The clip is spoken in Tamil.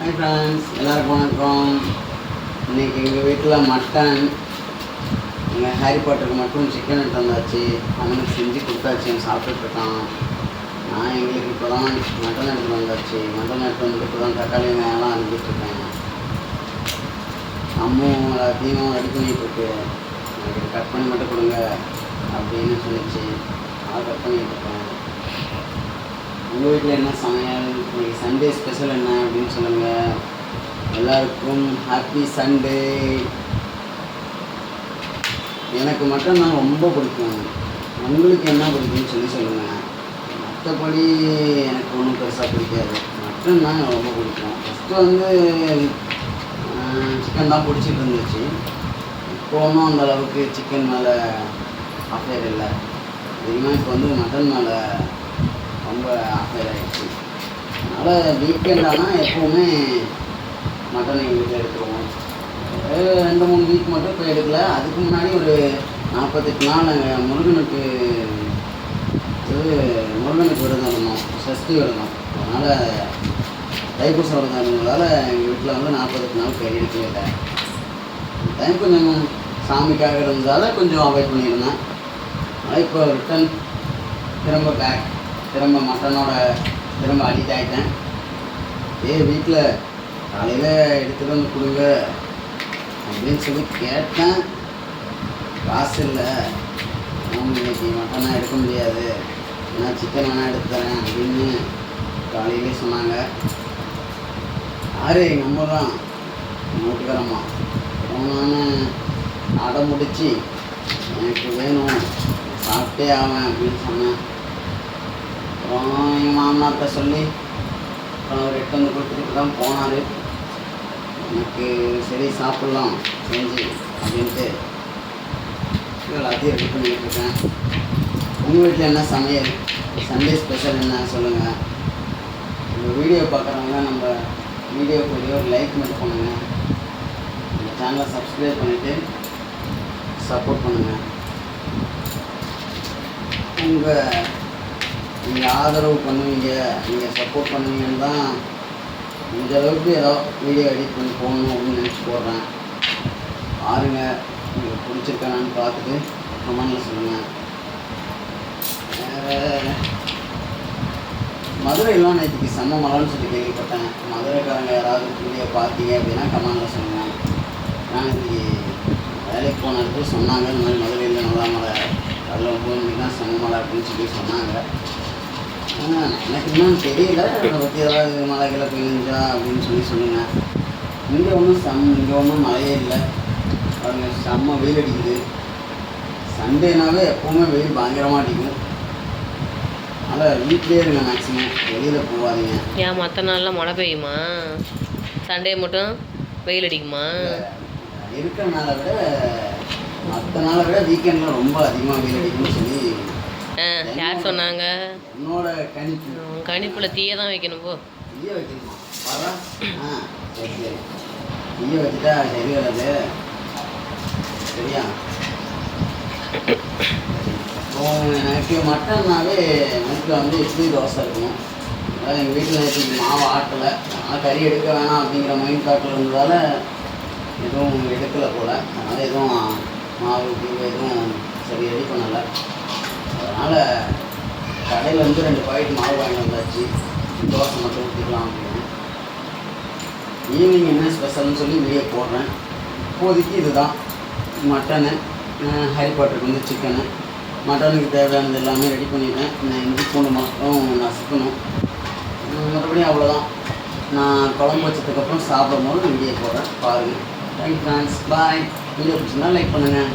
ஹாய் ஃப்ரெண்ட்ஸ், எல்லாருக்கும் வணக்கம். இன்றைக்கி எங்கள் வீட்டில் மட்டன், எங்கள் ஹாரி பாட்டருக்கு மட்டும் சிக்கன் எடுத்து வந்தாச்சு. அவனுக்கு செஞ்சு கொடுத்தாச்சு, சாப்பிட்டுட்ருக்கான். நான் எங்களுக்கு இப்போ தான் மட்டன் எடுத்துகிட்டு வந்தாச்சு. மட்டன் எடுத்து வந்துட்டு இப்போ தான் தக்காளி வெங்காயம்லாம் அனுப்பிட்டுருக்கேன். அம்மும் எல்லாத்தையும் ரெடி பண்ணிகிட்ருக்கு. எனக்கு கட் பண்ணி மட்டும் கொடுங்க அப்படின்னு சொல்லிச்சு. நான் கட் பண்ணிகிட்ருக்கேன். உங்கள் வீட்டில் என்ன சமையல்? இன்றைக்கி சண்டே ஸ்பெஷல் என்ன அப்படின்னு சொல்லுங்கள். எல்லாருக்கும் ஹாப்பி சண்டே. எனக்கு மட்டன் தான் ரொம்ப பிடிக்கும். உங்களுக்கு என்ன பிடிக்கும்னு சொல்லுங்கள். மற்றபடி எனக்கு ஒன்றும் பெருசாக பிடிக்காது. மட்டன் தான் எனக்கு ரொம்ப பிடிக்கும். ஃபஸ்ட்டு சிக்கன் தான் பிடிச்சிட்டு இருந்துச்சு. இப்போ ஒன்றும் அந்தளவுக்கு சிக்கன் மேலே அஃபேர் இல்லை. அதிகமாக இப்போ மட்டன் மேலே ரொம்ப அஃபேர் ஆகிடுச்சு. அதனால் வீக்கெண்ட் ஆனால் எப்போவுமே மட்டன் எங்கள் வீட்டில் எடுத்துருவோம். 2-3 வீக் மட்டும் இப்போ எடுக்கல. அதுக்கு முன்னாடி ஒரு 48 நாள் நாங்கள் முருகனுக்கு விரதம் இருந்தோம், சஷ்டி விரதம். அதனால் தைப்பூச விரதம் இருந்ததால் எங்கள் வீட்டில் 48 நாள் கறி எடுக்கவே இல்லை. டைம் கொஞ்சம் சாமிக்காக இருந்ததால் கொஞ்சம் அவாய்ட் பண்ணியிருந்தேன். அதனால் இப்போ ரிட்டன் திரும்ப மட்டனோட அடிக்ட் ஆகிட்டேன். வீட்டில் காலையில் எடுத்துகிட்டு வந்து கொடுங்க அப்படின்னு சொல்லி கேட்டேன். காசு இல்லை, இன்னைக்கு மட்டனாக எடுக்க முடியாது, ஏன்னா சிக்கன் வேணால் எடுத்து தரேன் அப்படின்னு காலையிலே சொன்னாங்க. யார்? எங்கள் அம்மா தான், வீட்டுக்காரம்மா. நான் அடம் முடிச்சு எனக்கு வேணும், சாப்பிட்டே ஆவேன் அப்படின்னு சொன்னேன். அப்புறம் எங்கள் மாமனார்கிட்ட சொல்லி அவர் 8 வந்து கொடுத்துட்டு தான் போனார். எனக்கு சரி சாப்பிட்லாம் செஞ்சு அப்படின்ட்டு எல்லாத்தையும் ரெடி பண்ணிகிட்ருக்கேன். உங்கள் வீட்டில் என்ன சமையல்? சண்டே ஸ்பெஷல் என்ன சொல்லுங்கள். இந்த வீடியோ பார்க்குறவங்க நம்ம வீடியோக்கு ஒரு லைக் மட்டும் பண்ணுங்கள். இந்த சேனலை சப்ஸ்கிரைப் பண்ணிவிட்டு சப்போர்ட் பண்ணுங்கள். நீங்கள் ஆதரவு பண்ணுவீங்க, நீங்கள் சப்போர்ட் பண்ணுவீங்கன்னு தான் முடிஞ்ச அளவுக்கு ஏதோ வீடியோ எடிட் பண்ணி போகணும் அப்படின்னு நினச்சி போடுறேன். பாருங்க, உங்களுக்கு பிடிச்சிருக்கானான்னு பார்த்துட்டு கமெண்டில் சொல்லுங்கள். வேறு மதுரையெல்லாம் நேற்றுக்கு செம்ம மழைன்னு சொல்லி கேள்விப்பட்டேன். மதுரைக்காரங்க யாராவது வீடியோ பார்த்தீங்க அப்படின்னா கமெண்டில் சொல்லுங்கள். நான் இன்றைக்கி வேலைக்கு போன இடத்துல சொன்னாங்க, இந்த மாதிரி மதுரையில் நல்லா மழை, அதில் 9 மணிக்கு தான் செம்ம மழை அப்படின்னு சொல்லி சொன்னாங்க. எனக்கு இன்னும் தெரியல, அதை பற்றி ஏதாவது மழைகளை பெய்ஞ்சா அப்படின்னு சொல்லுங்கள். இங்கே ஒன்றும் மழையே இல்லை. அவங்க செம்ம வெயில் அடிக்குது. சண்டேனாவே எப்போவுமே வெயில் பயங்கரமாக அடிக்கும். அதனால் வீட்டிலே இருங்க, மேக்ஸிமம் வெளியில் போகாதீங்க. ஏன் மற்ற நாள்லாம் மழை பெய்யுமா? சண்டே மட்டும் வெயில் அடிக்குமா? இருக்கிற மற்ற நாளை விட வீக்கெண்டில் ரொம்ப அதிகமாக வெயில் அடிக்கும்னு சொல்லி யார் சொன்னாங்க? என்னோட கணிப்பில் தீயை தான் வைக்கணும். தீயை வைக்கணுமா? வர சரி தீயை வச்சுட்டா சரி வராது. சரியா? எனக்கு மட்டன்னாவே வீட்டில் இட்லி தோசை இருக்கணும். அதாவது எங்கள் வீட்டில் நேற்று மாவு ஆட்டலை, அதனால் கறி எடுக்க வேணாம் அப்படிங்கிற மைண்ட் தாட்டில் இருந்ததால் எதுவும் எடுக்கலை போல். அதனால் எதுவும் மாவு எதுவும் சரி ரெடி பண்ணலை. அதனால் கடையில் 2 பாக்கெட் மாவு வாங்கி வந்தாச்சு. தோசை மட்டும் ஊற்றிக்கலாம் அப்படின்னு. ஈவினிங் என்ன ஸ்பெஷல்னு சொல்லி வீடியோ போடுறேன். இப்போதைக்கு இதுதான் மட்டனு. ஹாரி பாட்டருக்கு சிக்கனு. மட்டனுக்கு தேவையானது எல்லாமே ரெடி பண்ணிட்டேன். நான் இஞ்சி பூண்டு மட்டும் நசுக்கணும். மற்றபடி அவ்வளோதான். நான் குழம்பு வச்சதுக்கப்புறம் சாப்பிடும் போது வீடியோ போடுறேன், பாருங்கள். தேங்க்யூ ஃப்ரெண்ட்ஸ், பாய். வீடியோ பிடிச்சிருந்தா லைக் பண்ணுங்கள்.